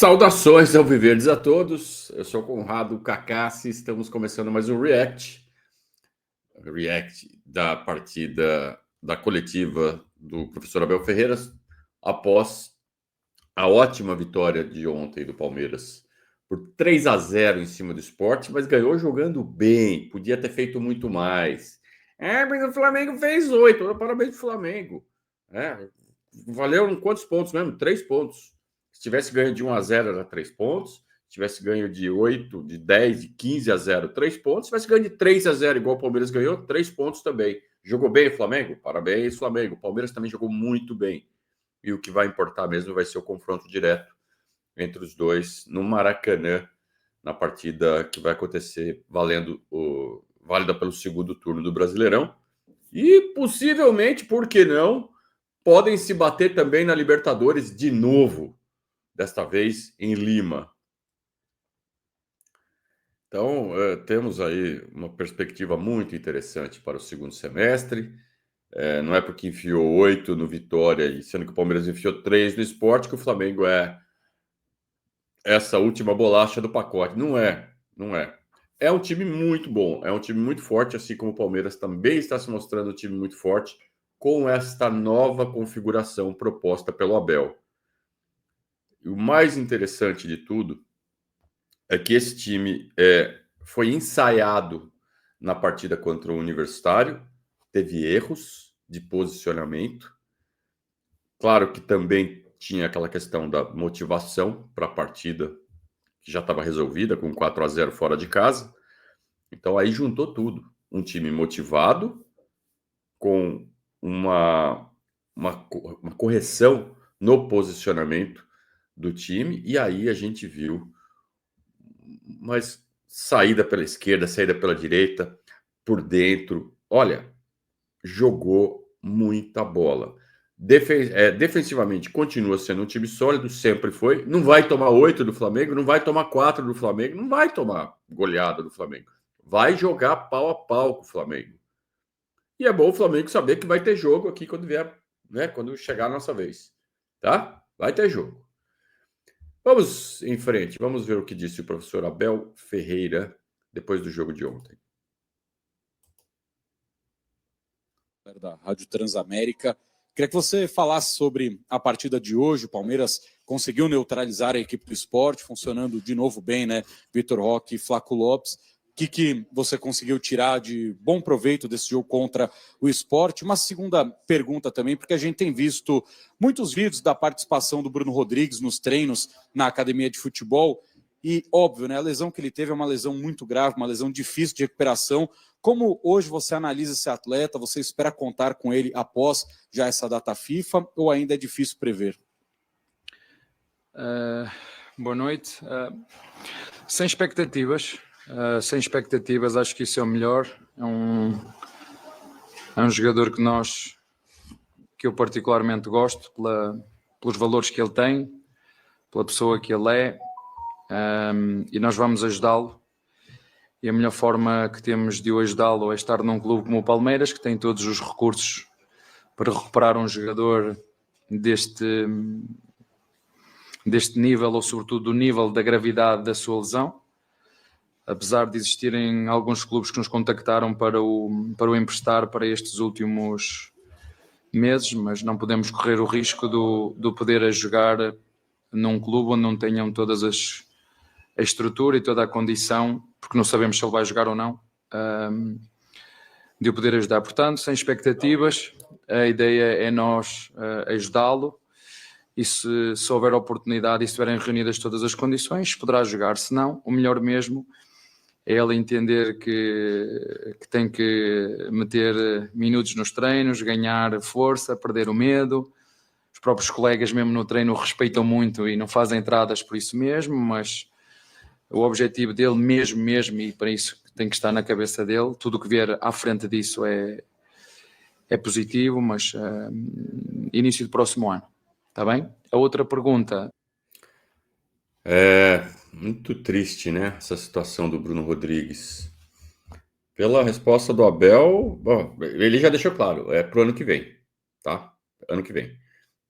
Saudações ao Viverdes a todos. Eu sou Conrado Cacassi. Estamos começando mais um React da partida da coletiva do professor Abel Ferreira após a ótima vitória de ontem do Palmeiras por 3-0 em cima do Sport, mas ganhou jogando bem. Podia ter feito muito mais. Mas o Flamengo fez 8. Parabéns pro Flamengo. Valeu quantos pontos mesmo? 3 pontos. Se tivesse ganho de 1-0 era 3 pontos. Se tivesse ganho de 8, de 10, de 15-0, 3 pontos. Se tivesse ganho de 3-0, igual o Palmeiras ganhou, 3 pontos também. Jogou bem o Flamengo? Parabéns, Flamengo. O Palmeiras também jogou muito bem. E o que vai importar mesmo vai ser o confronto direto entre os dois no Maracanã, na partida que vai acontecer válida pelo segundo turno do Brasileirão. E possivelmente, por que não, podem se bater também na Libertadores de novo, desta vez em Lima. Então, temos aí uma perspectiva muito interessante para o segundo semestre. Não é porque enfiou 8 no Vitória, e sendo que o Palmeiras enfiou 3 no Sport, que o Flamengo é essa última bolacha do pacote. Não é. É um time muito bom, é um time muito forte, assim como o Palmeiras também está se mostrando um time muito forte com esta nova configuração proposta pelo Abel. E o mais interessante de tudo é que esse time foi ensaiado na partida contra o Universitário, teve erros de posicionamento. Claro que também tinha aquela questão da motivação para a partida, que já estava resolvida com 4-0 fora de casa. Então aí juntou tudo. Um time motivado, com uma correção no posicionamento do time, e aí a gente viu mas saída pela esquerda, saída pela direita, por dentro. Olha, jogou muita bola. Defensivamente, continua sendo um time sólido, sempre foi. Não vai tomar 8 do Flamengo, não vai tomar 4 do Flamengo, não vai tomar goleada do Flamengo. Vai jogar pau a pau com o Flamengo. E é bom o Flamengo saber que vai ter jogo aqui quando vier, né? Quando chegar a nossa vez. Tá? Vai ter jogo. Vamos em frente, vamos ver o que disse o professor Abel Ferreira depois do jogo de ontem. Da Rádio Transamérica. Queria que você falasse sobre a partida de hoje. O Palmeiras conseguiu neutralizar a equipe do Sport, funcionando de novo bem, né? Vitor Roque e Flaco Lopes. O que você conseguiu tirar de bom proveito desse jogo contra o Sport? Uma segunda pergunta também, porque a gente tem visto muitos vídeos da participação do Bruno Rodrigues nos treinos na academia de futebol. E, óbvio, né, a lesão que ele teve é uma lesão muito grave, uma lesão difícil de recuperação. Como hoje você analisa esse atleta? Você espera contar com ele após já essa data FIFA ou ainda é difícil prever? Boa noite. Sem expectativas, acho que isso é o melhor. É um jogador que eu particularmente gosto pelos valores que ele tem, pela pessoa que ele é, e nós vamos ajudá-lo. E a melhor forma que temos de o ajudá-lo é estar num clube como o Palmeiras, que tem todos os recursos para recuperar um jogador deste nível, ou sobretudo do nível da gravidade da sua lesão. Apesar de existirem alguns clubes que nos contactaram para o emprestar para estes últimos meses, mas não podemos correr o risco do poder a jogar num clube onde não tenham todas a estrutura e toda a condição, porque não sabemos se ele vai jogar ou não, de o poder ajudar. Portanto, sem expectativas, a ideia é nós ajudá-lo, e se houver oportunidade e estiverem reunidas todas as condições, poderá jogar. Se não, o melhor mesmo é ele entender que tem que meter minutos nos treinos, ganhar força, perder o medo. Os próprios colegas mesmo no treino o respeitam muito e não fazem entradas por isso mesmo, mas o objetivo dele mesmo, e para isso tem que estar na cabeça dele, tudo o que vier à frente disso é positivo, mas início do próximo ano, está bem? A outra pergunta. É muito triste, né, essa situação do Bruno Rodrigues. Pela resposta do Abel, bom, ele já deixou claro, é pro ano que vem, tá? Ano que vem.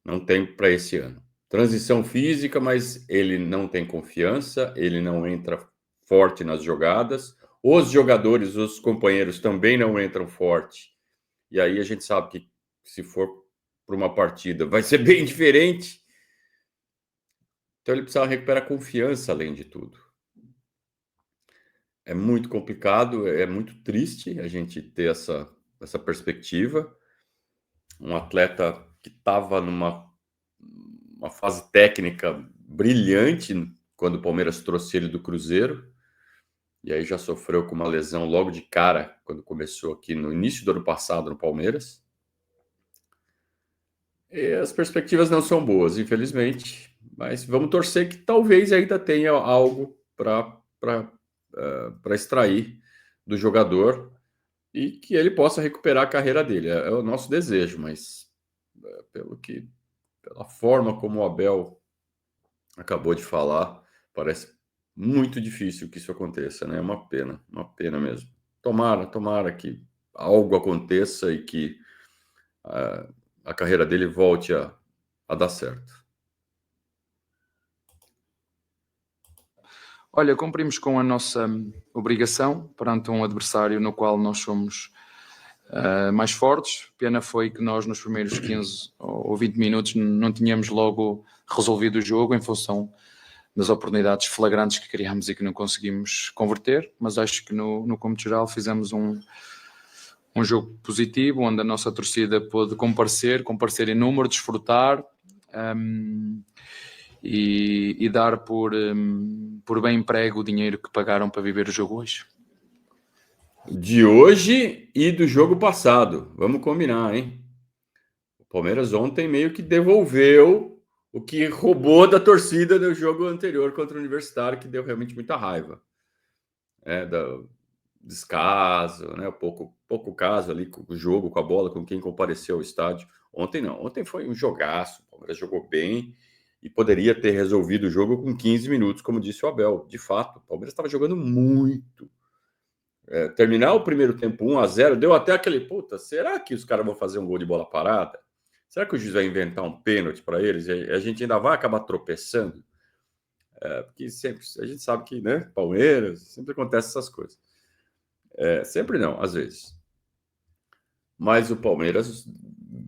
Não tem para esse ano. transição física, mas ele não tem confiança, ele não entra forte nas jogadas. Os jogadores, os companheiros também não entram forte. E aí a gente sabe que se for para uma partida vai ser bem diferente. Então ele precisa recuperar confiança além de tudo. É muito complicado, é muito triste a gente ter essa perspectiva. Um atleta que estava numa fase técnica brilhante quando o Palmeiras trouxe ele do Cruzeiro, e aí já sofreu com uma lesão logo de cara, quando começou aqui no início do ano passado no Palmeiras. E as perspectivas não são boas, infelizmente, mas vamos torcer que talvez ainda tenha algo para extrair do jogador e que ele possa recuperar a carreira dele. É o nosso desejo, mas pela forma como o Abel acabou de falar, parece muito difícil que isso aconteça, né? É uma pena mesmo. Tomara que algo aconteça e que a carreira dele volte a dar certo. Olha, cumprimos com a nossa obrigação perante um adversário no qual nós somos mais fortes. Pena foi que nós nos primeiros 15 ou 20 minutos não tínhamos logo resolvido o jogo em função das oportunidades flagrantes que criámos e que não conseguimos converter, mas acho que no cômputo geral fizemos um jogo positivo, onde a nossa torcida pôde comparecer em número, desfrutar e dar por bem emprego o dinheiro que pagaram para viver o jogo hoje. De hoje e do jogo passado, vamos combinar, hein? O Palmeiras ontem meio que devolveu o que roubou da torcida no jogo anterior contra o Universitário, que deu realmente muita raiva. Do descaso, né? Pouco caso ali com o jogo, com a bola, com quem compareceu ao estádio. Ontem não, ontem foi um jogaço, o Palmeiras jogou bem e poderia ter resolvido o jogo com 15 minutos, como disse o Abel. De fato, o Palmeiras estava jogando muito. Terminar o primeiro tempo 1-0, deu até aquele, puta, será que os caras vão fazer um gol de bola parada? Será que o juiz vai inventar um pênalti para eles? E a gente ainda vai acabar tropeçando? Porque sempre, a gente sabe que, né, Palmeiras, sempre acontece essas coisas. Sempre não, às vezes. Mas o Palmeiras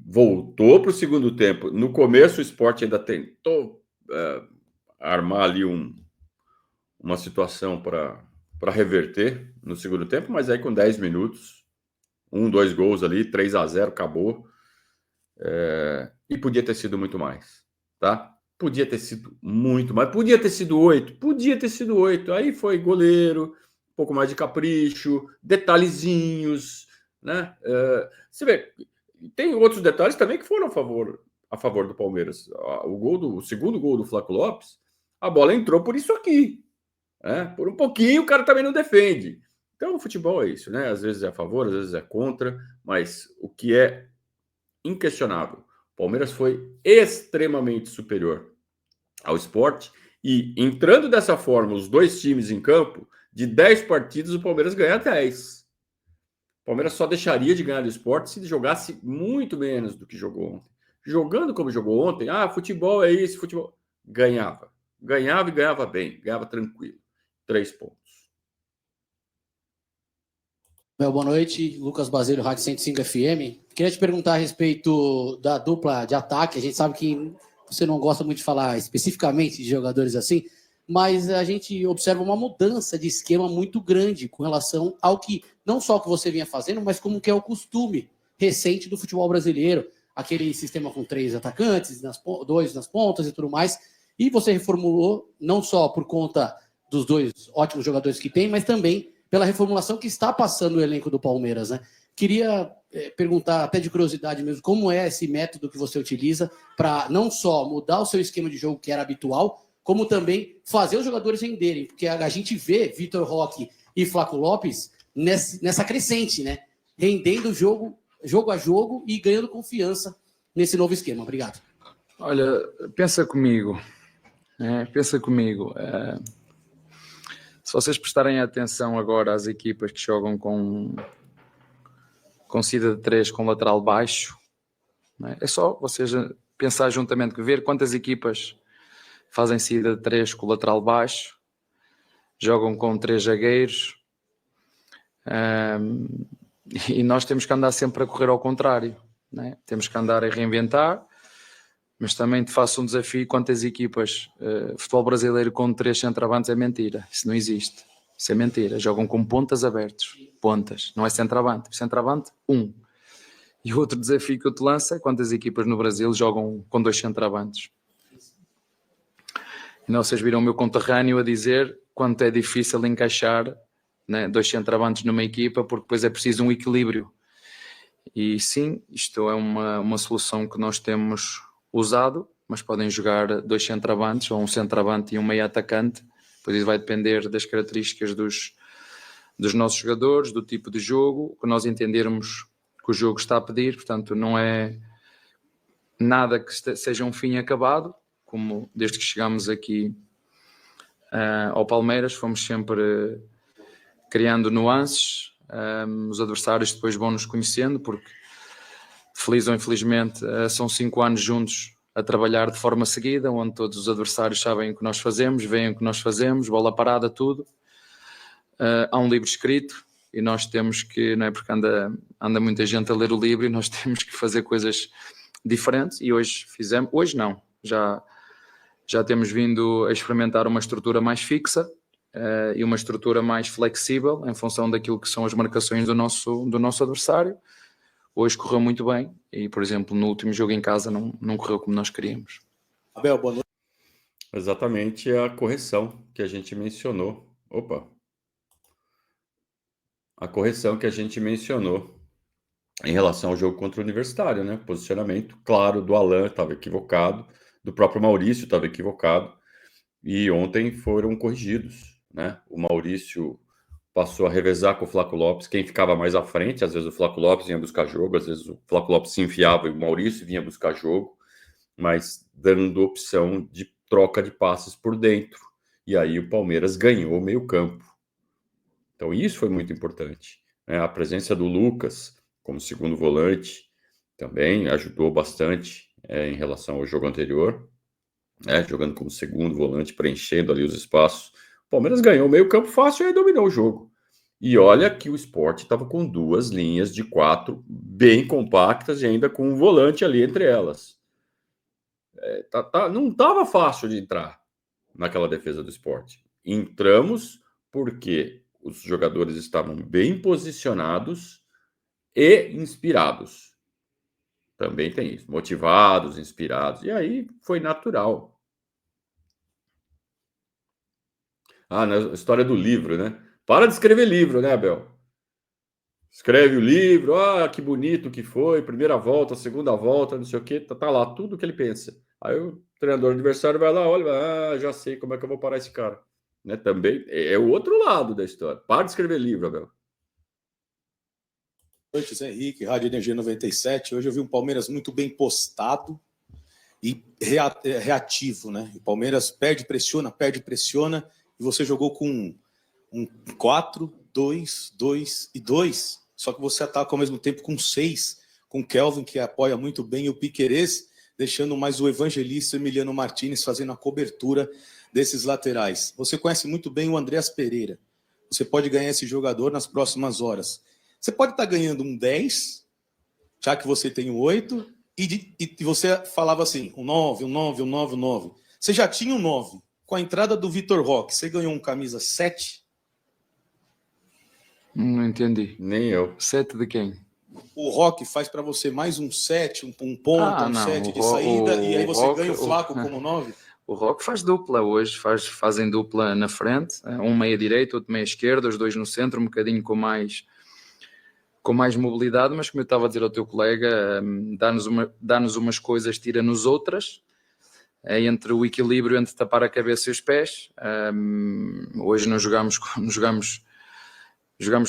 voltou para o segundo tempo. No começo, o Sport ainda tentou armar ali uma situação para reverter no segundo tempo, mas aí com 10 minutos, 2 gols ali, 3-0, acabou. E podia ter sido muito mais, tá? Podia ter sido muito mais, podia ter sido 8, aí foi goleiro, um pouco mais de capricho, detalhezinhos, né? Você vê, tem outros detalhes também que foram a favor do Palmeiras. O segundo gol do Flaco Lopes, a bola entrou por isso aqui, né? Por um pouquinho o cara também não defende. Então o futebol é isso, né? Às vezes é a favor, às vezes é contra, mas o que é inquestionável, o Palmeiras foi extremamente superior ao Sport e entrando dessa forma os dois times em campo, de 10 partidas o Palmeiras ganha 10. O Palmeiras só deixaria de ganhar do Sport se jogasse muito menos do que jogou ontem. Jogando como jogou ontem, futebol é isso, futebol. Ganhava e ganhava bem, ganhava tranquilo. 3 pontos. Boa noite, Lucas Basílio, Rádio 105 FM. Queria te perguntar a respeito da dupla de ataque. A gente sabe que você não gosta muito de falar especificamente de jogadores assim, mas a gente observa uma mudança de esquema muito grande com relação ao que, não só que você vinha fazendo, mas como que é o costume recente do futebol brasileiro, aquele sistema com 3 atacantes, 2 nas pontas e tudo mais, e você reformulou não só por conta dos 2 ótimos jogadores que tem, mas também pela reformulação que está passando o elenco do Palmeiras, né? Queria perguntar, até de curiosidade mesmo, como é esse método que você utiliza para não só mudar o seu esquema de jogo, que era habitual, como também fazer os jogadores renderem, porque a gente vê Vitor Roque e Flaco Lopes nessa crescente, né? Rendendo jogo a jogo e ganhando confiança nesse novo esquema. Obrigado. Olha, pensa comigo. Se vocês prestarem atenção agora às equipas que jogam com saída de 3 com lateral baixo, é só vocês pensar juntamente, ver quantas equipas fazem saída de 3 com o lateral baixo, jogam com 3 zagueiros, e nós temos que andar sempre a correr ao contrário, né? Temos que andar a reinventar, mas também te faço um desafio: quantas equipas, futebol brasileiro com 3 centroavantes é mentira, isso não existe, isso é mentira, jogam com pontas abertos, pontas, não é centroavante, E o outro desafio que eu te lanço é quantas equipas no Brasil jogam com 2 centroavantes. E vocês viram o meu conterrâneo a dizer quanto é difícil encaixar, né, 2 centroavantes numa equipa, porque depois é preciso um equilíbrio. E sim, isto é uma solução que nós temos usado, mas podem jogar 2 centroavantes, ou um centroavante e um meio atacante, pois isso vai depender das características dos nossos jogadores, do tipo de jogo, que nós entendermos que o jogo está a pedir. Portanto, não é nada que seja um fim acabado, como desde que chegámos aqui ao Palmeiras, fomos sempre criando nuances, os adversários depois vão nos conhecendo, porque feliz ou infelizmente são 5 anos juntos a trabalhar de forma seguida, onde todos os adversários sabem o que nós fazemos, veem o que nós fazemos, bola parada, tudo. Há um livro escrito e nós temos que, não é, porque anda muita gente a ler o livro, e nós temos que fazer coisas diferentes, e hoje não, já temos vindo a experimentar uma estrutura mais fixa e uma estrutura mais flexível em função daquilo que são as marcações do nosso adversário. Hoje correu muito bem e, por exemplo, no último jogo em casa não correu como nós queríamos. Abel, boa noite. Exatamente a correção que a gente mencionou. A correção que a gente mencionou em relação ao jogo contra o Universitário, né? Posicionamento claro do Alan, estava equivocado, do próprio Maurício estava equivocado, e ontem foram corrigidos, né? O Maurício passou a revezar com o Flaco Lopes, quem ficava mais à frente. Às vezes o Flaco Lopes vinha buscar jogo, às vezes o Flaco Lopes se enfiava e o Maurício vinha buscar jogo, mas dando opção de troca de passes por dentro. E aí o Palmeiras ganhou o meio-campo. Então isso foi muito importante, né? A presença do Lucas como segundo volante também ajudou bastante em relação ao jogo anterior, né? Jogando como segundo volante, preenchendo ali os espaços. O Palmeiras ganhou o meio-campo fácil e aí dominou o jogo. E olha que o Sport estava com 2 linhas de 4 bem compactas e ainda com um volante ali entre elas. Não estava fácil de entrar naquela defesa do Sport. Entramos porque os jogadores estavam bem posicionados e inspirados. Também tem isso, motivados, inspirados. E aí foi natural. Na história do livro, né? Para de escrever livro, né, Abel? Escreve o livro, que bonito que foi, primeira volta, segunda volta, não sei o quê, tá lá tudo que ele pensa. Aí o treinador adversário vai lá, olha, já sei como é que eu vou parar esse cara. Né? Também é o outro lado da história. Para de escrever livro, Abel. Boa noite, Zé Henrique, Rádio Energia 97. Hoje eu vi um Palmeiras muito bem postado e reativo, né? O Palmeiras perde, pressiona, e você jogou com um 4, 2, 2 e 2, só que você ataca ao mesmo tempo com 6, com o Kelvin, que apoia muito bem, e o Piquerez, deixando mais o evangelista Emiliano Martínez fazendo a cobertura desses laterais. Você conhece muito bem o Andreas Pereira. Você pode ganhar esse jogador nas próximas horas. Você pode estar ganhando um 10, já que você tem um 8, e você falava assim, um 9, um 9, um 9, um 9. Você já tinha um 9. Com a entrada do Vitor Roque, você ganhou um camisa 7? Não entendi. Nem eu. 7 de quem? O Roque faz para você mais um 7, um ponta, um 7 de saída, e aí você ganha o Flaco como 9? O Roque faz dupla hoje, fazem dupla na frente, um meia direita, outro meia esquerda, os dois no centro, um bocadinho com mais mobilidade, mas como eu estava a dizer ao teu colega, dá-nos umas coisas, tira-nos outras, entre o equilíbrio entre tapar a cabeça e os pés. Hoje não jogamos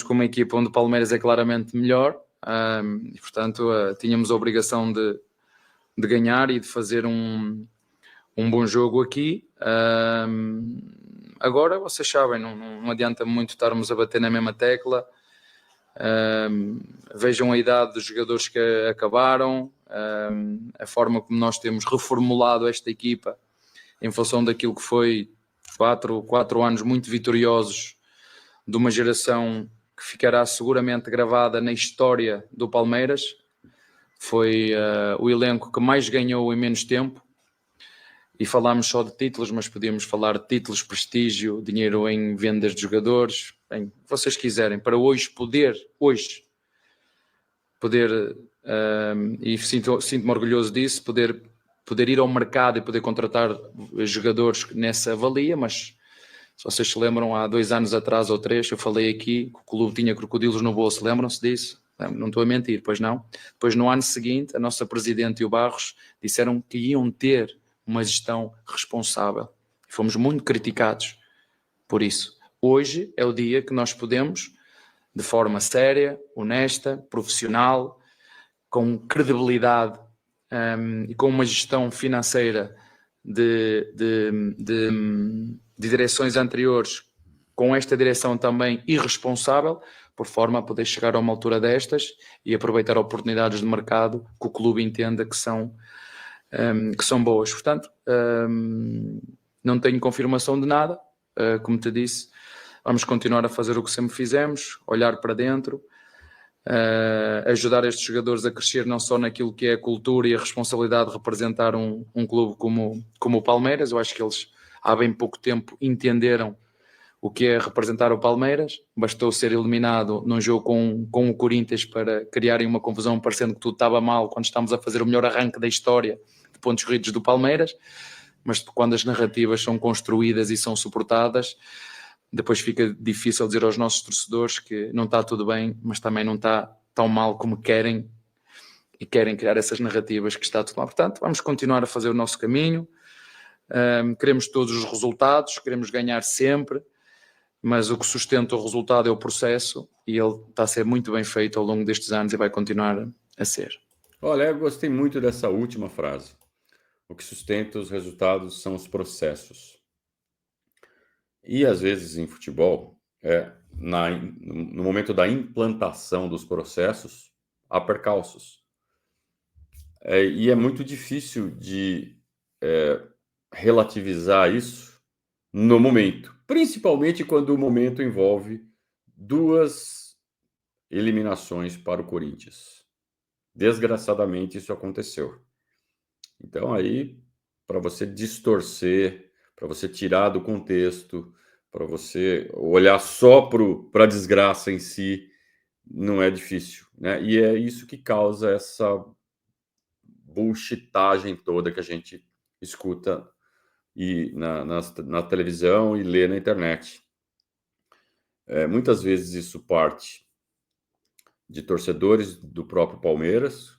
com uma equipa onde o Palmeiras é claramente melhor, e portanto tínhamos a obrigação de ganhar e de fazer um bom jogo aqui. Agora vocês sabem, não adianta muito estarmos a bater na mesma tecla. Vejam a idade dos jogadores que acabaram, a forma como nós temos reformulado esta equipa em função daquilo que foi 4 anos muito vitoriosos de uma geração que ficará seguramente gravada na história do Palmeiras. Foi o elenco que mais ganhou em menos tempo, e falámos só de títulos, mas podíamos falar de títulos, prestígio, dinheiro em vendas de jogadores, em vocês quiserem, para hoje poder e sinto-me orgulhoso disso, poder ir ao mercado e poder contratar jogadores nessa valia. Mas se vocês se lembram, há 2 anos atrás ou 3, eu falei aqui que o clube tinha crocodilos no bolso, lembram-se disso? Não estou a mentir, pois não? Depois, no ano seguinte, a nossa presidente e o Barros disseram que iam ter uma gestão responsável. Fomos muito criticados por isso. Hoje é o dia que nós podemos, de forma séria, honesta, profissional, com credibilidade e com uma gestão financeira de direções anteriores, com esta direção também irresponsável, por forma a poder chegar a uma altura destas e aproveitar oportunidades de mercado que o clube entenda que são boas. Portanto, não tenho confirmação de nada, como te disse, vamos continuar a fazer o que sempre fizemos, olhar para dentro, ajudar estes jogadores a crescer não só naquilo que é a cultura e a responsabilidade de representar um clube como o Palmeiras. Eu acho que eles há bem pouco tempo entenderam o que é representar o Palmeiras. Bastou ser eliminado num jogo com o Corinthians para criarem uma confusão, parecendo que tudo estava mal, quando estamos a fazer o melhor arranque da história de pontos corridos do Palmeiras. Mas quando as narrativas são construídas e são suportadas, depois fica difícil dizer aos nossos torcedores que não está tudo bem, mas também não está tão mal como querem, e querem criar essas narrativas que está tudo mal. Portanto, vamos continuar a fazer o nosso caminho, queremos todos os resultados, queremos ganhar sempre, mas o que sustenta o resultado é o processo, e ele está a ser muito bem feito ao longo destes anos e vai continuar a ser. Olha, eu gostei muito dessa última frase. O que sustenta os resultados são os processos. E às vezes em futebol, no momento da implantação dos processos, há percalços. E é muito difícil de relativizar isso no momento, principalmente quando o momento envolve 2 eliminações para o Corinthians. Desgraçadamente, isso aconteceu. Então, aí, para você distorcer, para você tirar do contexto, para você olhar só para a desgraça em si, não é difícil, né? E é isso que causa essa bullshitagem toda que a gente escuta na televisão e lê na internet. Muitas vezes isso parte de torcedores do próprio Palmeiras,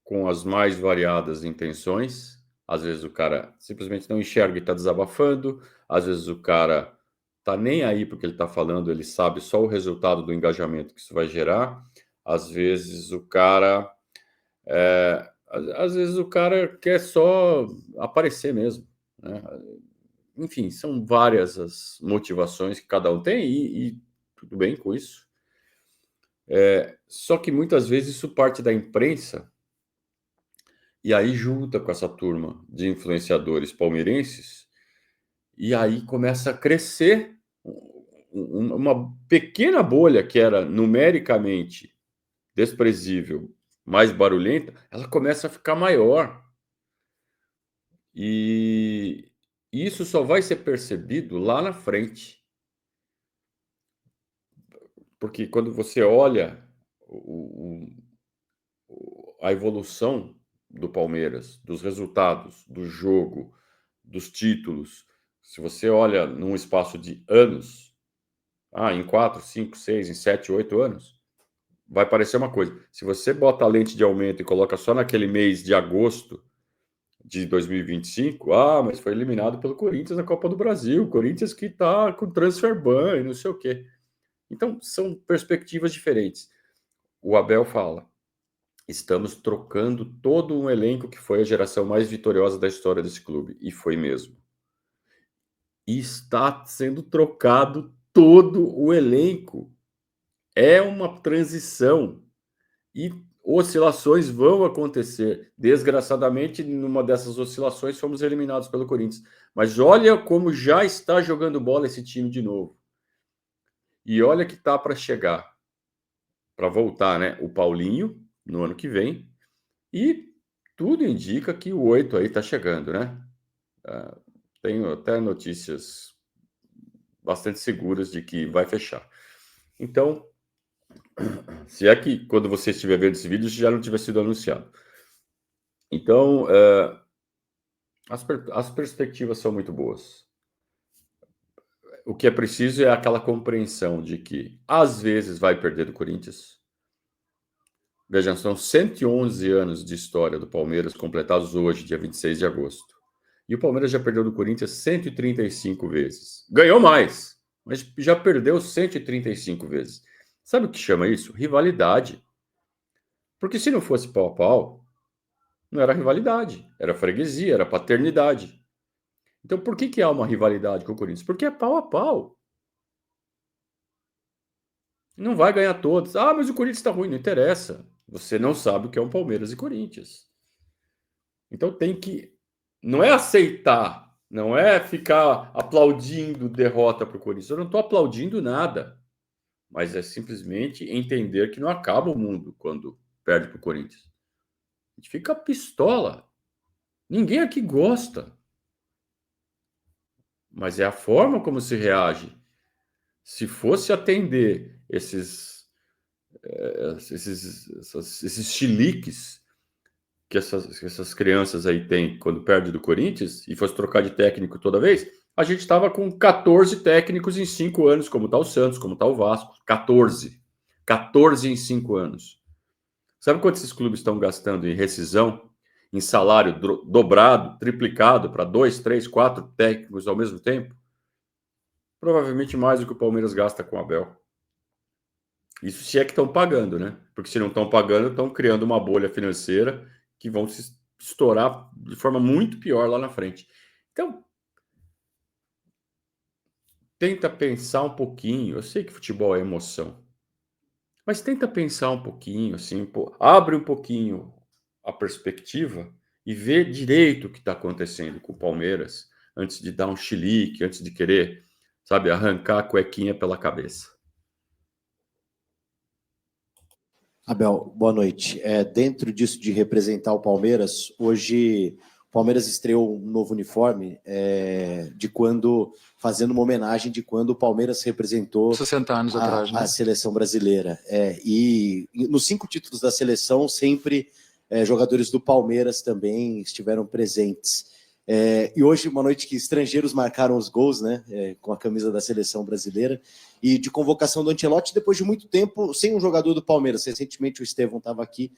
com as mais variadas intenções. Às vezes o cara simplesmente não enxerga e está desabafando, às vezes o cara tá nem aí porque ele está falando, ele sabe só o resultado do engajamento que isso vai gerar. Às vezes o cara quer só aparecer mesmo, né? Enfim, são várias as motivações que cada um tem e tudo bem com isso. Só que muitas vezes isso parte da imprensa e aí junta com essa turma de influenciadores palmeirenses e aí começa a crescer uma pequena bolha que era numericamente desprezível, mais barulhenta, ela começa a ficar maior. E isso só vai ser percebido lá na frente. Porque quando você olha a evolução do Palmeiras, dos resultados, do jogo, dos títulos, se você olha num espaço de anos, em 4, 5, 6, em 7, 8 anos, vai parecer uma coisa. Se você bota a lente de aumento e coloca só naquele mês de agosto de 2025, mas foi eliminado pelo Corinthians na Copa do Brasil, Corinthians que está com transfer ban e não sei o quê. Então, são perspectivas diferentes. O Abel fala, estamos trocando todo um elenco que foi a geração mais vitoriosa da história desse clube, e foi mesmo. E está sendo trocado todo o elenco. É uma transição. E oscilações vão acontecer. Desgraçadamente, numa dessas oscilações, fomos eliminados pelo Corinthians. Mas olha como já está jogando bola esse time de novo. E olha que tá para chegar, para voltar, né? O Paulinho, no ano que vem. E tudo indica que o 8 aí tá chegando, né? Tenho até notícias bastante seguras de que vai fechar. Então, se é que quando você estiver vendo esse vídeo já não tiver sido anunciado. Então, as perspectivas são muito boas. O que é preciso é aquela compreensão de que, às vezes, vai perder do Corinthians. Vejam, são 111 anos de história do Palmeiras, completados hoje, dia 26 de agosto. E o Palmeiras já perdeu do Corinthians 135 vezes. Ganhou mais, mas já perdeu 135 vezes. Sabe o que chama isso? Rivalidade. Porque se não fosse pau a pau, não era rivalidade, era freguesia, era paternidade. Então, por que há uma rivalidade com o Corinthians? Porque é pau a pau. Não vai ganhar todos. Ah, mas o Corinthians está ruim. Não interessa. Você não sabe o que é um Palmeiras e Corinthians. Então, tem que... Não é aceitar, não é ficar aplaudindo derrota para o Corinthians. Eu não estou aplaudindo nada. Mas é simplesmente entender que não acaba o mundo quando perde para o Corinthians. A gente fica pistola. Ninguém aqui gosta. Mas é a forma como se reage. Se fosse atender esses chiliques que essas crianças aí têm quando perde do Corinthians e fosse trocar de técnico toda vez, a gente estava com 14 técnicos em 5 anos, como está o Santos, como está o Vasco. 14 em 5 anos. Sabe quanto esses clubes estão gastando em rescisão, em salário dobrado, triplicado para 2, 3, 4 técnicos ao mesmo tempo? Provavelmente mais do que o Palmeiras gasta com o Abel. Isso se é que estão pagando, né? Porque se não estão pagando, estão criando uma bolha financeira que vão se estourar de forma muito pior lá na frente. Então, tenta pensar um pouquinho. Eu sei que futebol é emoção, mas tenta pensar um pouquinho, assim, abre um pouquinho a perspectiva e vê direito o que está acontecendo com o Palmeiras antes de dar um chilique, antes de querer, sabe, arrancar a cuequinha pela cabeça. Abel, boa noite. Dentro disso de representar o Palmeiras, hoje o Palmeiras estreou um novo uniforme fazendo uma homenagem de quando o Palmeiras representou 60 anos atrás, né? A seleção brasileira. E nos 5 títulos da seleção, sempre jogadores do Palmeiras também estiveram presentes. E hoje, uma noite que estrangeiros marcaram os gols, né, com a camisa da seleção brasileira, e de convocação do Ancelotti, depois de muito tempo, sem um jogador do Palmeiras. Recentemente o Estevão estava aqui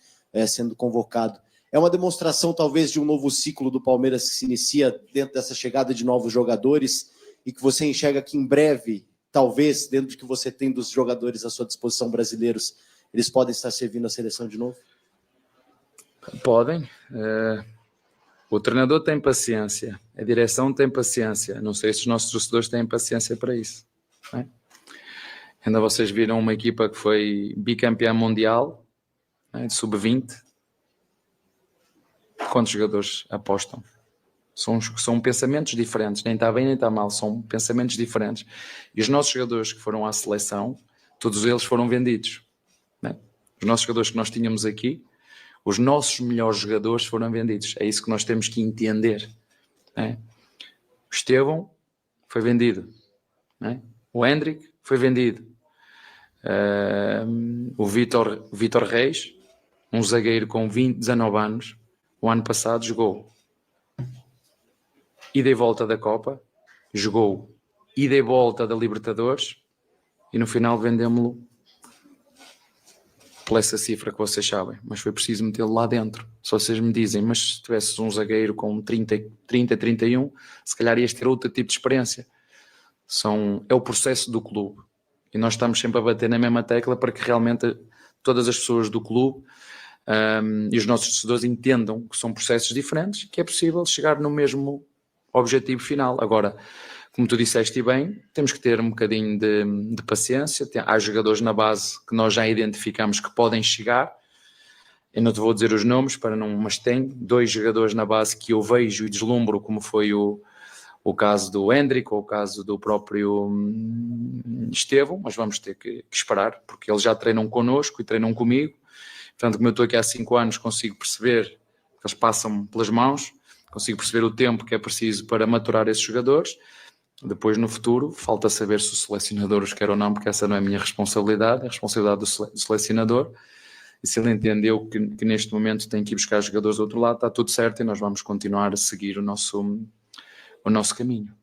sendo convocado. É uma demonstração, talvez, de um novo ciclo do Palmeiras que se inicia dentro dessa chegada de novos jogadores e que você enxerga que em breve, talvez, dentro do que você tem dos jogadores à sua disposição brasileiros, eles podem estar servindo a seleção de novo? Podem. O treinador tem paciência, a direção tem paciência. Não sei se os nossos torcedores têm paciência para isso. Não é? Ainda vocês viram uma equipa que foi bicampeã mundial, de sub-20. Quantos jogadores apostam? São pensamentos diferentes, nem está bem nem está mal, são pensamentos diferentes. E os nossos jogadores que foram à seleção, todos eles foram vendidos. Não é? Os nossos jogadores que nós tínhamos aqui, os nossos melhores jogadores foram vendidos. É isso que nós temos que entender. É? O Estevão foi vendido. É? O Hendrick foi vendido. O Vítor Reis, um zagueiro com 19 anos, o ano passado jogou ida e volta da Copa, jogou ida e volta da Libertadores e no final vendemos-lo por essa cifra que vocês sabem, mas foi preciso metê-lo lá dentro. Se vocês me dizem, mas se tivesses um zagueiro com 30, 31, se calhar ias ter outro tipo de experiência. É o processo do clube. E nós estamos sempre a bater na mesma tecla para que realmente todas as pessoas do clube e os nossos torcedores entendam que são processos diferentes, que é possível chegar no mesmo objetivo final. Agora, como tu disseste bem, temos que ter um bocadinho de paciência. Há jogadores na base que nós já identificamos que podem chegar. Eu não te vou dizer os nomes, mas tem 2 jogadores na base que eu vejo e deslumbro, como foi o caso do Hendrick ou o caso do próprio Estevão, mas vamos ter que esperar, porque eles já treinam connosco e treinam comigo. Portanto, como eu estou aqui há 5 anos, consigo perceber que eles passam pelas mãos, consigo perceber o tempo que é preciso para maturar esses jogadores. Depois, no futuro, falta saber se o selecionador os quer ou não, porque essa não é a minha responsabilidade, é a responsabilidade do selecionador. E se ele entendeu que neste momento tem que ir buscar jogadores do outro lado, está tudo certo e nós vamos continuar a seguir o nosso caminho.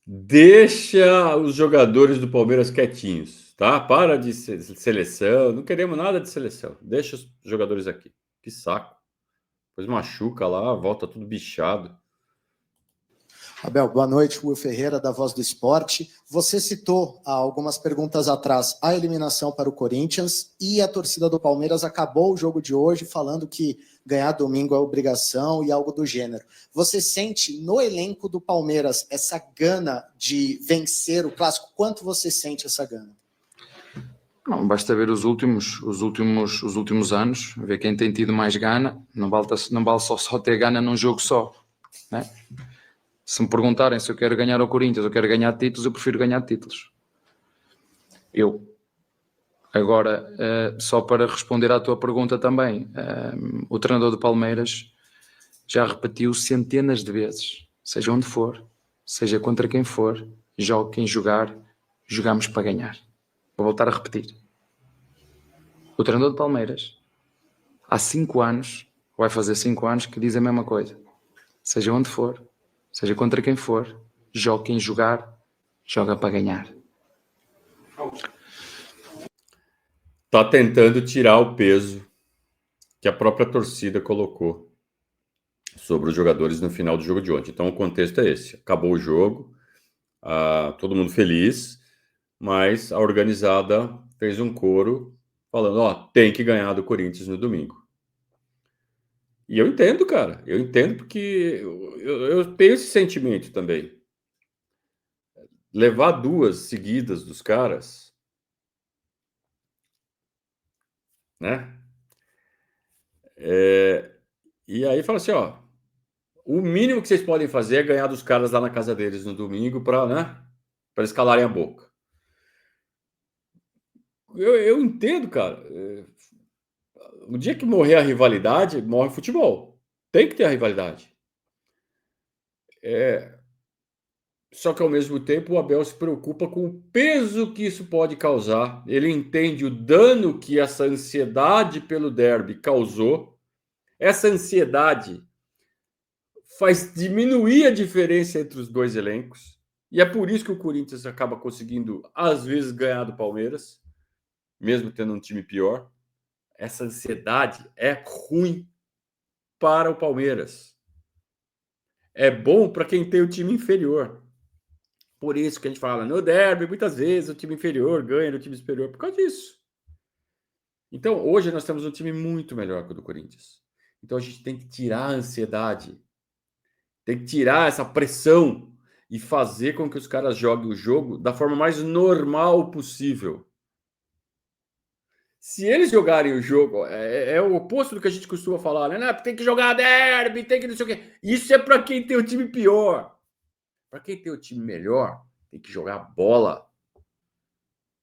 Deixa os jogadores do Palmeiras quietinhos, tá? Para de seleção, não queremos nada de seleção. Deixa os jogadores aqui. Que saco. Depois machuca lá, volta tudo bichado. Abel, boa noite. Will Ferreira, da Voz do Esporte. Você citou há algumas perguntas atrás a eliminação para o Corinthians e a torcida do Palmeiras acabou o jogo de hoje falando que ganhar domingo é obrigação e algo do gênero. Você sente no elenco do Palmeiras essa gana de vencer o Clássico? Quanto você sente essa gana? Não, basta ver os últimos anos, ver quem tem tido mais gana. Não vale só ter gana num jogo só, né? Se me perguntarem se eu quero ganhar ao Corinthians ou quero ganhar títulos, eu prefiro ganhar títulos. Agora, só para responder à tua pergunta também, o treinador do Palmeiras já repetiu centenas de vezes, seja onde for, seja contra quem for, jogue quem jogar, jogamos para ganhar. Vou voltar a repetir. O treinador do Palmeiras, há 5 anos, vai fazer 5 anos, que diz a mesma coisa. Seja onde for, seja contra quem for, jogue quem jogar, joga para ganhar. Tá tentando tirar o peso que a própria torcida colocou sobre os jogadores no final do jogo de ontem. Então o contexto é esse. Acabou o jogo, todo mundo feliz, mas a organizada fez um coro falando, tem que ganhar do Corinthians no domingo. E eu entendo, cara. Eu entendo porque eu tenho esse sentimento também. Levar 2 seguidas dos caras, né? E aí fala assim, o mínimo que vocês podem fazer é ganhar dos caras lá na casa deles no domingo para, né? Para eles calarem a boca. Eu entendo, cara. O dia que morrer a rivalidade, morre o futebol. Tem que ter a rivalidade. Só que, ao mesmo tempo, o Abel se preocupa com o peso que isso pode causar. Ele entende o dano que essa ansiedade pelo derby causou. Essa ansiedade faz diminuir a diferença entre os 2 elencos. E é por isso que o Corinthians acaba conseguindo, às vezes, ganhar do Palmeiras, mesmo tendo um time pior. Essa ansiedade é ruim para o Palmeiras. É bom para quem tem o time inferior. Por isso que a gente fala, no derby, muitas vezes o time inferior ganha do time superior, por causa disso. Então, hoje nós temos um time muito melhor que o do Corinthians. Então, a gente tem que tirar a ansiedade, tem que tirar essa pressão e fazer com que os caras joguem o jogo da forma mais normal possível. Se eles jogarem o jogo, é o oposto do que a gente costuma falar, né? Não, tem que jogar derby, tem que não sei o quê. Isso é para quem tem o time pior. Para quem tem o time melhor, tem que jogar bola.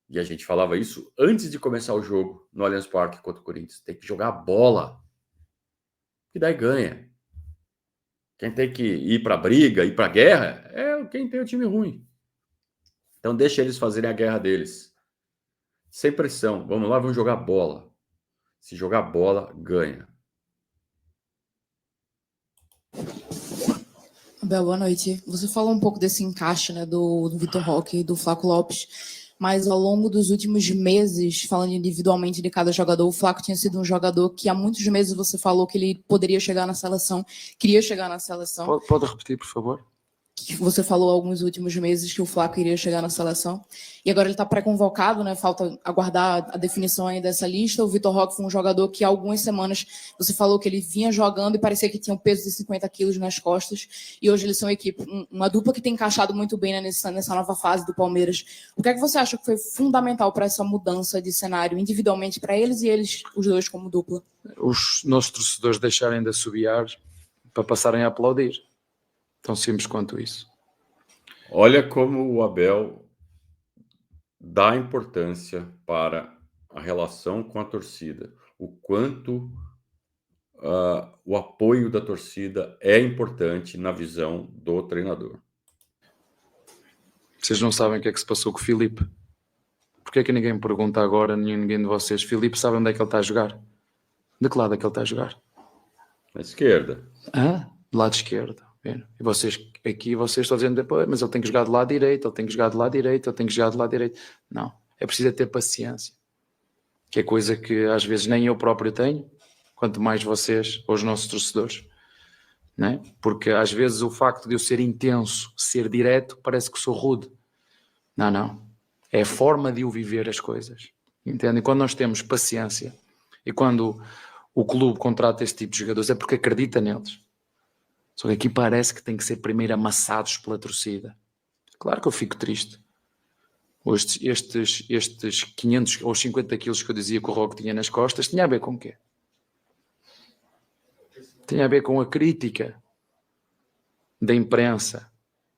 E a gente falava isso antes de começar o jogo no Allianz Parque contra o Corinthians. Tem que jogar bola. E daí ganha. Quem tem que ir para a briga, ir para a guerra, é quem tem o time ruim. Então deixa eles fazerem a guerra deles. Sem pressão. Vamos lá, vamos jogar bola. Se jogar bola, ganha. Abel, boa noite. Você falou um pouco desse encaixe, né, do Vitor Roque e do Flaco Lopes, mas ao longo dos últimos meses, falando individualmente de cada jogador, o Flaco tinha sido um jogador que há muitos meses você falou que ele poderia chegar na seleção, queria chegar na seleção. Pode repetir, por favor? que você falou alguns últimos meses que o Flaco iria chegar na seleção, e agora ele está pré-convocado, né? Falta aguardar a definição aí dessa lista. O Vitor Roque foi um jogador que há algumas semanas você falou que ele vinha jogando e parecia que tinha um peso de 50 quilos nas costas, e hoje eles são uma dupla que tem encaixado muito bem, né, nessa nova fase do Palmeiras. O que é que você acha que foi fundamental para essa mudança de cenário, individualmente para eles e eles, os dois, como dupla? Os nossos torcedores deixarem de assobiar para passarem a aplaudir. Tão simples quanto isso. Olha como o Abel dá importância para a relação com a torcida, o quanto o apoio da torcida é importante na visão do treinador. Vocês não sabem o que é que se passou com o Filipe? Porquê é que ninguém me pergunta agora, ninguém de vocês? Filipe, sabe onde é que ele está a jogar? De que lado é que ele está a jogar? Na esquerda. Do lado esquerdo. E vocês estão dizendo depois, mas ele tem que jogar do lado direito, ele tem que jogar do lado direito, ele tem que jogar do lado direito. Não, é preciso ter paciência, que é coisa que às vezes nem eu próprio tenho, quanto mais vocês ou os nossos torcedores, não é? Porque às vezes o facto de eu ser intenso, ser direto, parece que sou rude. Não, é a forma de eu viver as coisas, entende? E quando nós temos paciência e quando o clube contrata esse tipo de jogadores é porque acredita neles. Só que aqui parece que tem que ser primeiro amassados pela torcida. Claro que eu fico triste. Estes 500 ou 50 quilos que eu dizia que o Roque tinha nas costas, tinha a ver com o quê? Tinha a ver com a crítica da imprensa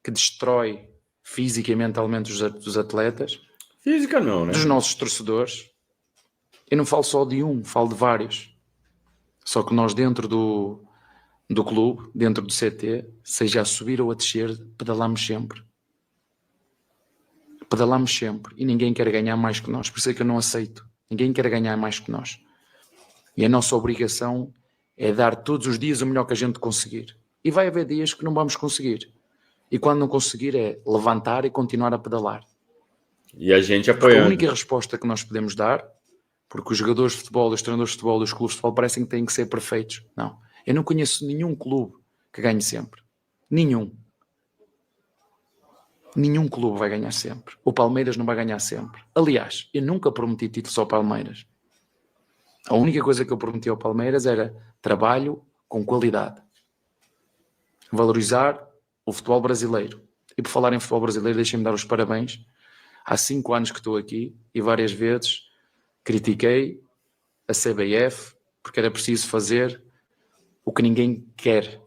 que destrói física e mentalmente os atletas. Física não, né? Dos nossos torcedores. Eu não falo só de um, falo de vários. Só que nós dentro do clube, dentro do CT, seja a subir ou a descer, pedalamos sempre. Pedalamos sempre. E ninguém quer ganhar mais que nós. Por isso é que eu não aceito. Ninguém quer ganhar mais que nós. E a nossa obrigação é dar todos os dias o melhor que a gente conseguir. E vai haver dias que não vamos conseguir. E quando não conseguir é levantar e continuar a pedalar. E a gente Porque apoiando. a única resposta que nós podemos dar, porque os jogadores de futebol, os treinadores de futebol, os clubes de futebol parecem que têm que ser perfeitos. Não. Eu não conheço nenhum clube que ganhe sempre. Nenhum. Nenhum clube vai ganhar sempre. O Palmeiras não vai ganhar sempre. Aliás, eu nunca prometi títulos ao Palmeiras. A única coisa que eu prometi ao Palmeiras era trabalho com qualidade. Valorizar o futebol brasileiro. E por falar em futebol brasileiro, deixem-me dar os parabéns. Há 5 anos que estou aqui e várias vezes critiquei a CBF porque era preciso fazer o que ninguém quer.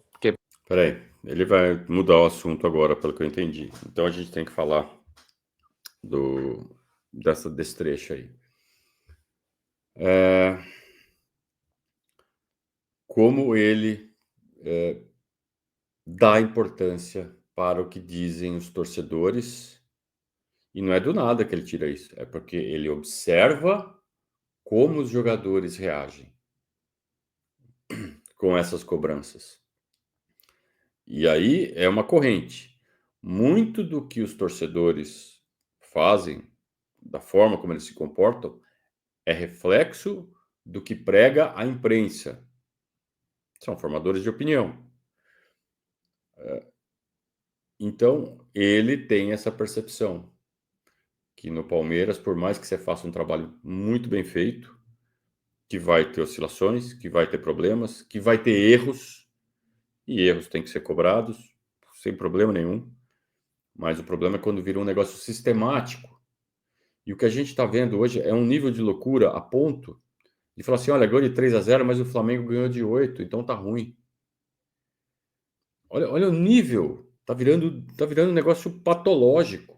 Peraí, ele vai mudar o assunto agora, pelo que eu entendi. Então a gente tem que falar desse trecho aí. Como ele dá importância para o que dizem os torcedores, e não é do nada que ele tira isso, é porque ele observa como os jogadores reagem com essas cobranças. E aí é uma corrente. Muito do que os torcedores fazem, da forma como eles se comportam, é reflexo do que prega a imprensa. São formadores de opinião. Então, ele tem essa percepção que no Palmeiras, por mais que você faça um trabalho muito bem feito, que vai ter oscilações, que vai ter problemas, que vai ter erros, e erros têm que ser cobrados, sem problema nenhum. Mas o problema é quando vira um negócio sistemático. E o que a gente está vendo hoje é um nível de loucura a ponto de falar assim, olha, ganhou de 3-0, mas o Flamengo ganhou de 8, então tá ruim. Olha o nível, tá virando um negócio patológico.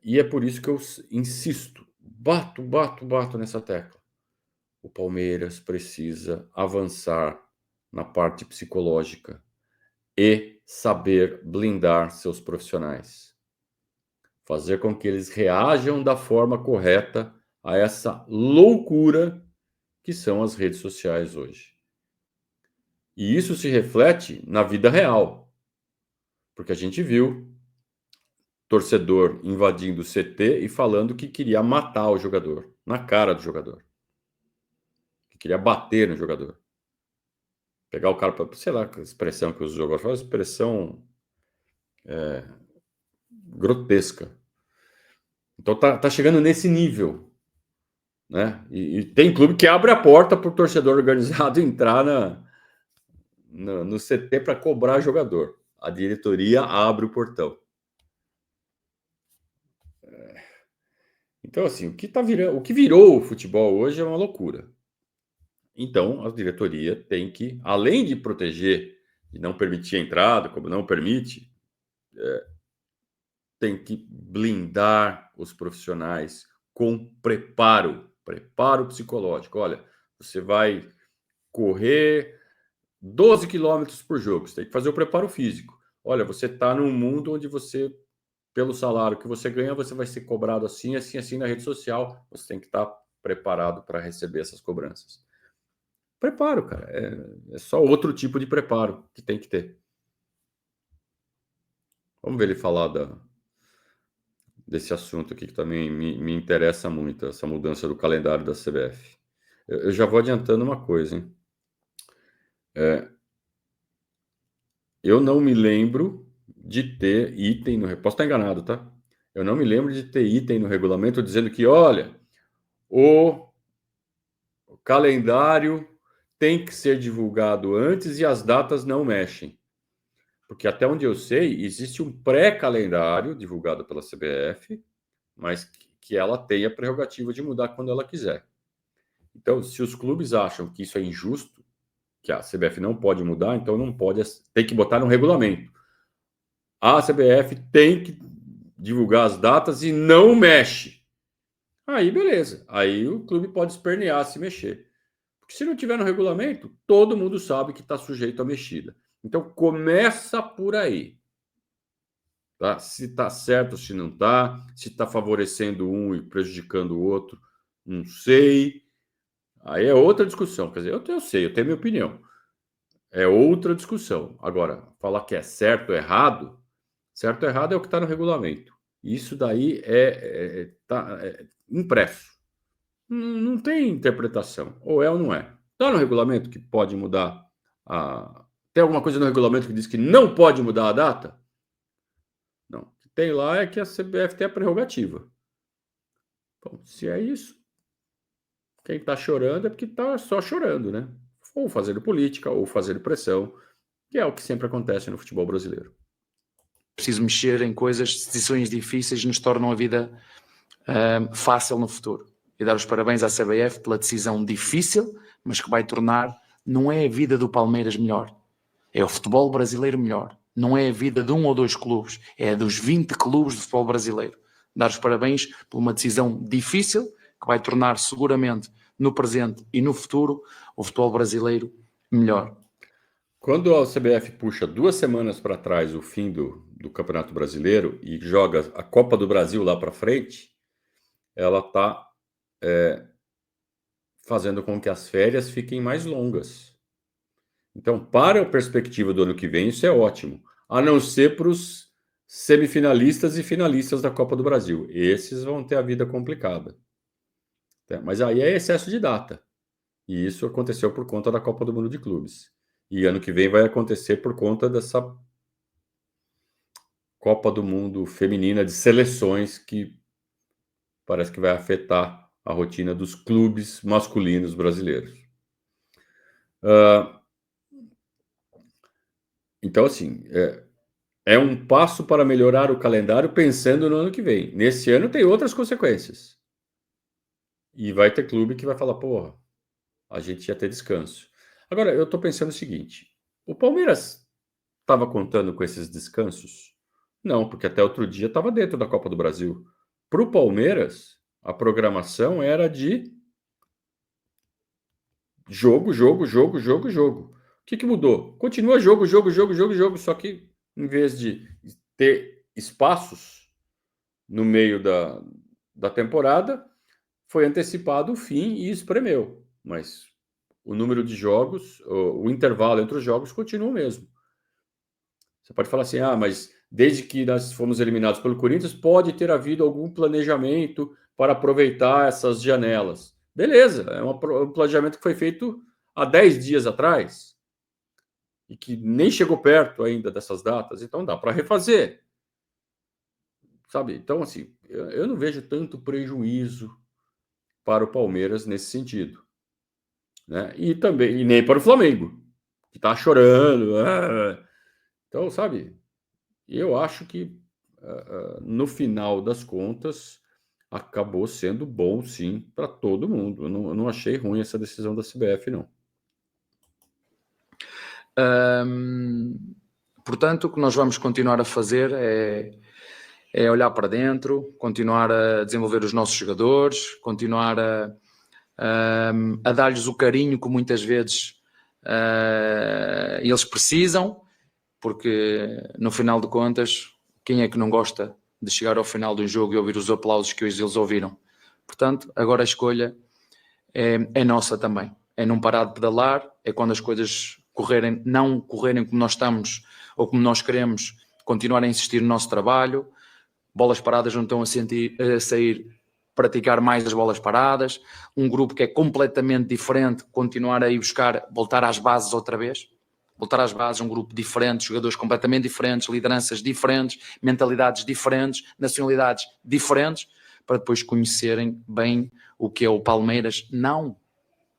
E é por isso que eu insisto, bato nessa tecla. O Palmeiras precisa avançar na parte psicológica e saber blindar seus profissionais. Fazer com que eles reajam da forma correta a essa loucura que são as redes sociais hoje. E isso se reflete na vida real. Porque a gente viu torcedor invadindo o CT e falando que queria matar o jogador, na cara do jogador. Que queria bater no jogador. Pegar o cara para, sei lá, a expressão que os jogadores falam, expressão grotesca. Então tá chegando nesse nível, né? E tem clube que abre a porta para o torcedor organizado entrar no CT para cobrar jogador. A diretoria abre o portão. Então, assim, o que virou o futebol hoje é uma loucura. Então, a diretoria tem que, além de proteger e não permitir a entrada, como não permite, tem que blindar os profissionais com preparo psicológico. Olha, você vai correr 12 quilômetros por jogo, você tem que fazer o preparo físico. Olha, você está num mundo onde você, pelo salário que você ganha, você vai ser cobrado assim, assim, assim na rede social. Você tem que estar preparado para receber essas cobranças. Preparo, cara. É só outro tipo de preparo que tem que ter. Vamos ver ele falar desse assunto aqui que também me interessa muito, essa mudança do calendário da CBF. Eu já vou adiantando uma coisa, hein? Eu não me lembro de ter item no... Posso estar enganado, tá? Eu não me lembro de ter item no regulamento dizendo que, olha, o calendário tem que ser divulgado antes e as datas não mexem. Porque até onde eu sei, existe um pré-calendário divulgado pela CBF, mas que ela tem a prerrogativa de mudar quando ela quiser. Então, se os clubes acham que isso é injusto, que a CBF não pode mudar, então não pode, tem que botar no regulamento. A CBF tem que divulgar as datas e não mexe. Aí, beleza. Aí o clube pode espernear, se mexer. Porque se não tiver no regulamento, todo mundo sabe que está sujeito a mexida. Então, começa por aí. Tá? Se está certo, se não está, se está favorecendo um e prejudicando o outro, não sei. Aí é outra discussão. Quer dizer, eu sei, eu tenho minha opinião. É outra discussão. Agora, falar que é certo ou errado é o que está no regulamento. Isso daí tá impresso. Não tem interpretação. Ou é ou não é. Está no regulamento que pode mudar a... Tem alguma coisa no regulamento que diz que não pode mudar a data? Não. O que tem lá é que a CBF tem a prerrogativa. Bom, se é isso, quem está chorando é porque está só chorando, né? Ou fazendo política, ou fazendo pressão, que é o que sempre acontece no futebol brasileiro. Preciso mexer em coisas, decisões difíceis nos tornam a vida fácil no futuro. E dar os parabéns à CBF pela decisão difícil, mas que vai tornar, não é a vida do Palmeiras melhor, é o futebol brasileiro melhor. Não é a vida de um ou dois clubes, é a dos 20 clubes de futebol brasileiro. Dar os parabéns por uma decisão difícil, que vai tornar seguramente no presente e no futuro o futebol brasileiro melhor. Quando a CBF puxa 2 semanas para trás o fim do Campeonato Brasileiro e joga a Copa do Brasil lá para frente, ela está fazendo com que as férias fiquem mais longas. Então, para a perspectiva do ano que vem, isso é ótimo. A não ser para os semifinalistas e finalistas da Copa do Brasil. Esses vão ter a vida complicada. Mas aí é excesso de data. E isso aconteceu por conta da Copa do Mundo de Clubes. E ano que vem vai acontecer por conta dessa Copa do Mundo feminina de seleções que parece que vai afetar a rotina dos clubes masculinos brasileiros. Então, assim, é um passo para melhorar o calendário pensando no ano que vem. Nesse ano tem outras consequências. E vai ter clube que vai falar, porra, a gente ia ter descanso. Agora, eu estou pensando o seguinte, o Palmeiras estava contando com esses descansos? Não, porque até outro dia estava dentro da Copa do Brasil. Para o Palmeiras, a programação era de jogo, jogo, jogo, jogo, jogo. O que mudou? Continua jogo, jogo, jogo, jogo, jogo, só que em vez de ter espaços no meio da temporada, foi antecipado o fim e espremeu. Mas o número de jogos, o intervalo entre os jogos continua o mesmo. Você pode falar assim, mas desde que nós fomos eliminados pelo Corinthians, pode ter havido algum planejamento para aproveitar essas janelas. Beleza, é um planejamento que foi feito há 10 dias atrás. e que nem chegou perto ainda dessas datas, então dá para refazer. Sabe? Então, assim, eu não vejo tanto prejuízo para o Palmeiras nesse sentido, né? E também, e nem para o Flamengo, que está chorando. Então, sabe, eu acho que no final das contas acabou sendo bom, sim, para todo mundo. Eu não achei ruim essa decisão da CBF, não. Portanto, o que nós vamos continuar a fazer é olhar para dentro, continuar a desenvolver os nossos jogadores, continuar a dar-lhes o carinho que muitas vezes eles precisam, porque no final de contas, quem é que não gosta de chegar ao final de um jogo e ouvir os aplausos que hoje eles ouviram? Portanto, agora a escolha é nossa também. É não parar de pedalar, é quando as coisas não correrem como nós estamos ou como nós queremos, continuar a insistir no nosso trabalho. Bolas paradas não estão a sair, praticar mais as bolas paradas. Um grupo que é completamente diferente, continuar a ir buscar, voltar às bases outra vez. Voltar às bases, um grupo diferente, jogadores completamente diferentes, lideranças diferentes, mentalidades diferentes, nacionalidades diferentes, para depois conhecerem bem o que é o Palmeiras, não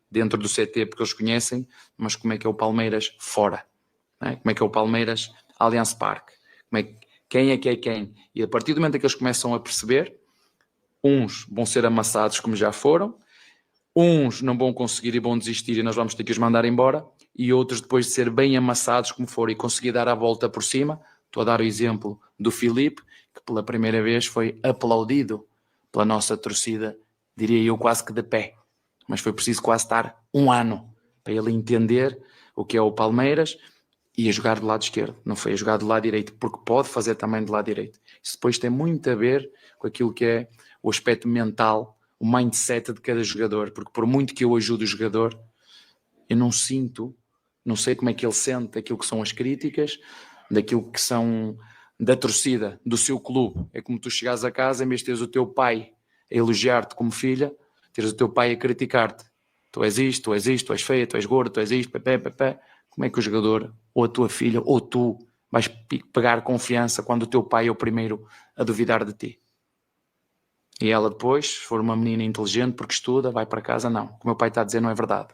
dentro do CT, porque eles conhecem, mas como é que é o Palmeiras fora, né? Como é que é o Palmeiras Allianz Parque, quem é que é quem, e a partir do momento em que eles começam a perceber, uns vão ser amassados como já foram, uns não vão conseguir e vão desistir e nós vamos ter que os mandar embora, e outros depois de ser bem amassados como foram e conseguir dar a volta por cima. Estou a dar o exemplo do Filipe, que pela primeira vez foi aplaudido pela nossa torcida, diria eu quase que de pé, mas foi preciso quase estar um ano para ele entender o que é o Palmeiras e a jogar do lado esquerdo, não foi a jogar do lado direito, porque pode fazer também do lado direito. Isso depois tem muito a ver com aquilo que é o aspecto mental, o mindset de cada jogador, porque por muito que eu ajude o jogador, eu não sei como é que ele sente aquilo que são as críticas, daquilo que são da torcida, do seu clube. É como tu chegares a casa, em vez de teres o teu pai a elogiar-te como filha, teres o teu pai a criticar-te. Tu és isto, tu és feia, tu és gordo, tu és isto, pé. Como é que o jogador, ou a tua filha, ou tu, vais pegar confiança quando o teu pai é o primeiro a duvidar de ti? E ela depois, se for uma menina inteligente, porque estuda, vai para casa, não. O que o meu pai está a dizer não é verdade.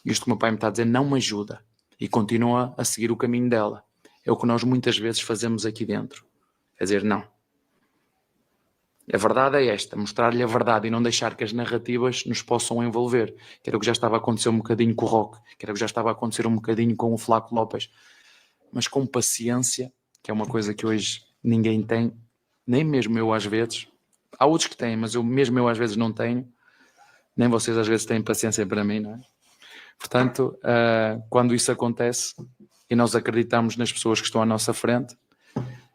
Isto que o meu pai me está a dizer não me ajuda. E continua a seguir o caminho dela. É o que nós muitas vezes fazemos aqui dentro. Quer dizer, não. A verdade é esta, mostrar-lhe a verdade e não deixar que as narrativas nos possam envolver. Que era o que já estava a acontecer um bocadinho com o Roque, que era o que já estava a acontecer um bocadinho com o Flaco Lopes. Mas com paciência, que é uma coisa que hoje ninguém tem, nem mesmo eu às vezes. Há outros que têm, mas eu às vezes não tenho. Nem vocês às vezes têm paciência para mim, não é? Portanto, quando isso acontece e nós acreditamos nas pessoas que estão à nossa frente,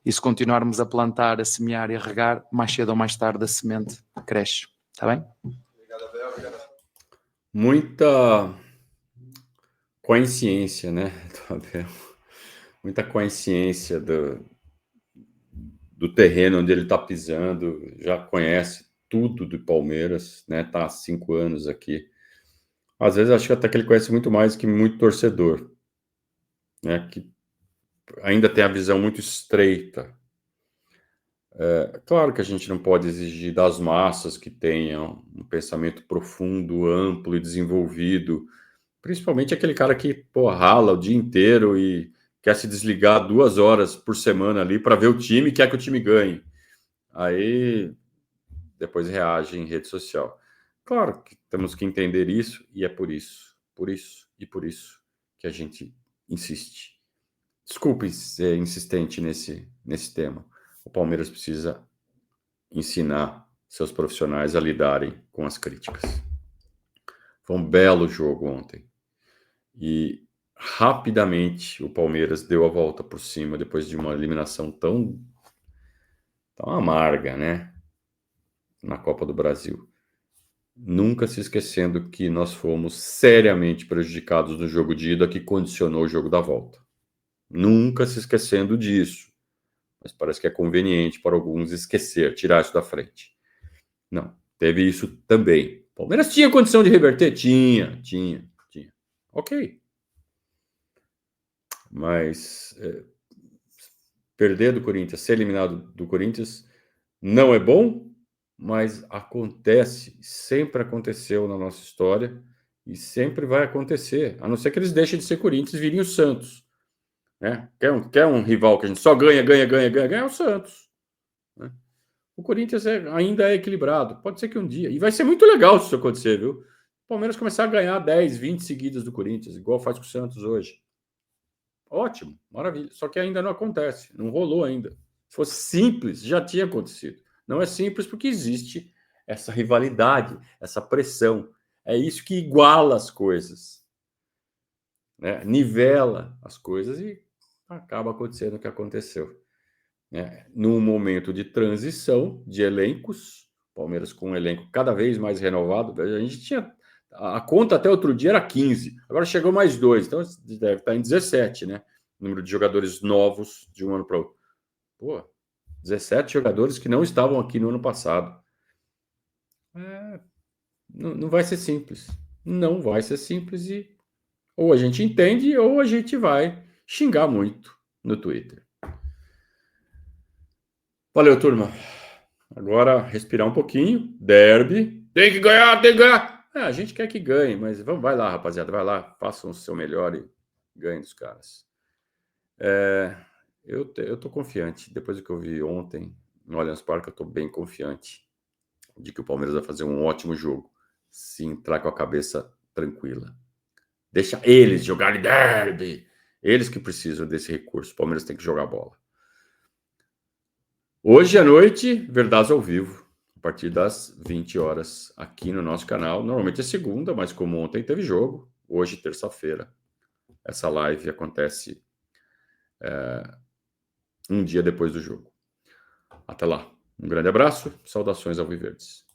e se continuarmos a plantar, a semear e a regar, mais cedo ou mais tarde a semente cresce. Está bem? Obrigado, Abel. Obrigado. Muita consciência, né, Abel? Muita consciência do terreno onde ele está pisando, já conhece tudo do Palmeiras, né? Está há 5 anos aqui. Às vezes acho que até que ele conhece muito mais que muito torcedor, né? Que ainda tem a visão muito estreita. Claro que a gente não pode exigir das massas que tenham um pensamento profundo, amplo e desenvolvido, principalmente aquele cara que rala o dia inteiro e quer se desligar 2 horas por semana ali para ver o time e quer que o time ganhe. Aí depois reage em rede social. Claro que temos que entender isso e é por isso que a gente insiste. Desculpe ser insistente nesse tema. O Palmeiras precisa ensinar seus profissionais a lidarem com as críticas. Foi um belo jogo ontem. E rapidamente o Palmeiras deu a volta por cima depois de uma eliminação tão amarga, né? Na Copa do Brasil. Nunca se esquecendo que nós fomos seriamente prejudicados no jogo de ida que condicionou o jogo da volta. Nunca se esquecendo disso. Mas parece que é conveniente para alguns esquecer, tirar isso da frente. Não, teve isso também. O Palmeiras tinha condição de reverter? Tinha. Ok. Mas perder do Corinthians, ser eliminado do Corinthians, não é bom, mas acontece, sempre aconteceu na nossa história e sempre vai acontecer, a não ser que eles deixem de ser Corinthians e virem o Santos. Né? Quer um rival que a gente só ganha é o Santos. Né? O Corinthians ainda é equilibrado. Pode ser que um dia. E vai ser muito legal se isso acontecer, viu? O Palmeiras começar a ganhar 10, 20 seguidas do Corinthians, igual faz com o Santos hoje. Ótimo, maravilha. Só que ainda não acontece, não rolou ainda. Se fosse simples, já tinha acontecido. Não é simples porque existe essa rivalidade, essa pressão. É isso que iguala as coisas. Né? Nivela as coisas e acaba acontecendo o que aconteceu. Né? Num momento de transição de elencos, Palmeiras com um elenco cada vez mais renovado, a gente tinha a conta até outro dia era 15, agora chegou mais 2, então deve estar em 17, né? O número de jogadores novos de um ano para outro. Pô, 17 jogadores que não estavam aqui no ano passado. Não vai ser simples. Não vai ser simples e ou a gente entende ou a gente vai xingar muito no Twitter. Valeu, turma. Agora respirar um pouquinho. Derby. Tem que ganhar, tem que ganhar. A gente quer que ganhe, mas vai lá, rapaziada. Vai lá, façam o seu melhor e ganhem dos caras. Eu tô confiante. Depois do que eu vi ontem no Allianz Parque, eu tô bem confiante de que o Palmeiras vai fazer um ótimo jogo. Se entrar com a cabeça tranquila. Deixa eles jogarem derby. Eles que precisam desse recurso. O Palmeiras tem que jogar bola. Hoje à noite, Verdades ao Vivo, a partir das 20 horas, aqui no nosso canal. Normalmente é segunda, mas como ontem teve jogo, hoje, terça-feira, essa live acontece um dia depois do jogo. Até lá. Um grande abraço, saudações ao Viverdes.